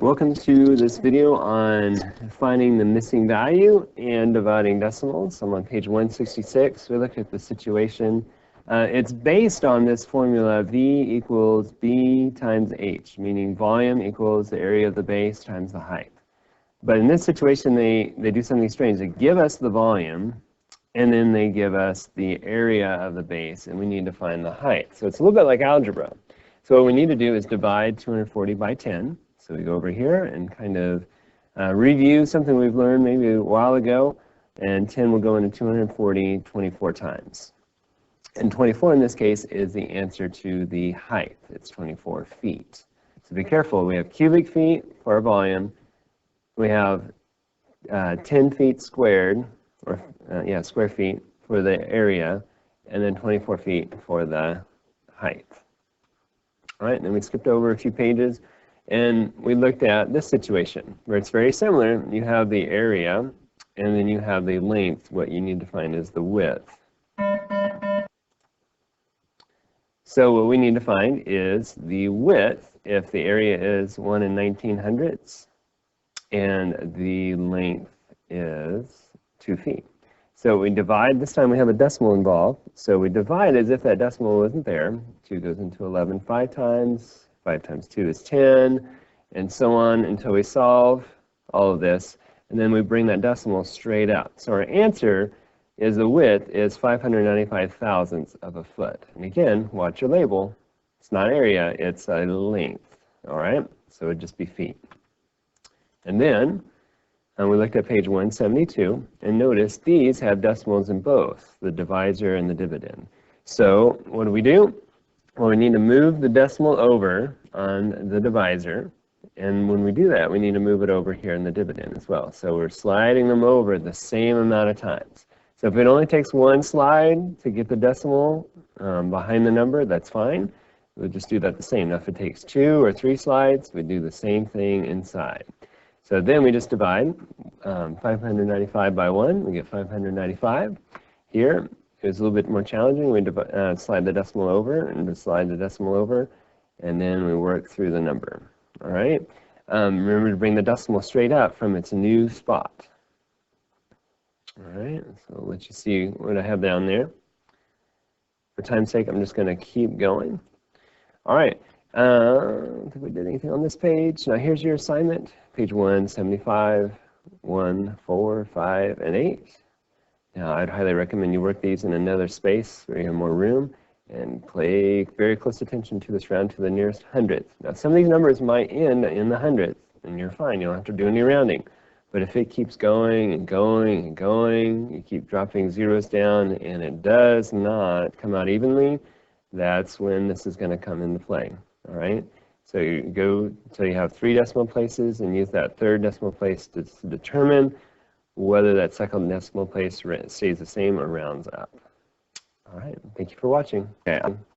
Welcome to this video on finding the missing value and dividing decimals. I'm on page 166. We look at the situation. It's based on this formula V equals B times H, meaning volume equals the area of the base times the height. But in this situation, they do something strange. They give us the volume, and then they give us the area of the base, and we need to find the height. So it's a little bit like algebra. So what we need to do is divide 240 by 10. So we go over here and kind of review something we've learned maybe a while ago, and 10 will go into 240 24 times. And 24 in this case is the answer to the height. It's 24 feet. So be careful. We have cubic feet for our volume. We have 10 feet squared, or square feet for the area, and then 24 feet for the height. All right, then we skipped over a few pages. And we looked at this situation where it's very similar. You have the area, and then you have the length. What you need to find is the width. So what we need to find is the width if the area is 1 1900ths, and the length is 2 feet. So we divide. This time we have a decimal involved. So we divide as if that decimal wasn't there. 2 goes into 11 5 times. 5 times 2 is 10, and so on until we solve all of this, and then we bring that decimal straight out. So our answer is the width is 595 thousandths of a foot. And again, watch your label. It's not area, it's a length. All right, so it would just be feet. And then we looked at page 172, and notice these have decimals in both, the divisor and the dividend. So what do? Well, we need to move the decimal over on the divisor, and when we do that, we need to move it over here in the dividend as well. So we're sliding them over the same amount of times. So if it only takes one slide to get the decimal behind the number, that's fine. We'll just do that the same. Now, if it takes 2 or 3 slides, we do the same thing inside. So then we just divide 595 by 1. We get 595 here. It's a little bit more challenging. We slide the decimal over and slide the decimal over, and then we work through the number. All right? Remember to bring the decimal straight up from its new spot. All right? So I'll let you see what I have down there. For time's sake, I'm just going to keep going. All right. I don't think we did anything on this page. Now here's your assignment. Page 175, 1, 4, 5, and 8. Now, I'd highly recommend you work these in another space where you have more room, and pay very close attention to this round to the nearest hundredth. Now, some of these numbers might end in the hundredth, and you're fine. You don't have to do any rounding. But if it keeps going and going and going, you keep dropping zeros down, and it does not come out evenly, that's when this is going to come into play. All right? So you go until you have 3 decimal places, and use that 3rd decimal place to determine whether that 2nd decimal place stays the same or rounds up. All right, thank you for watching. Okay.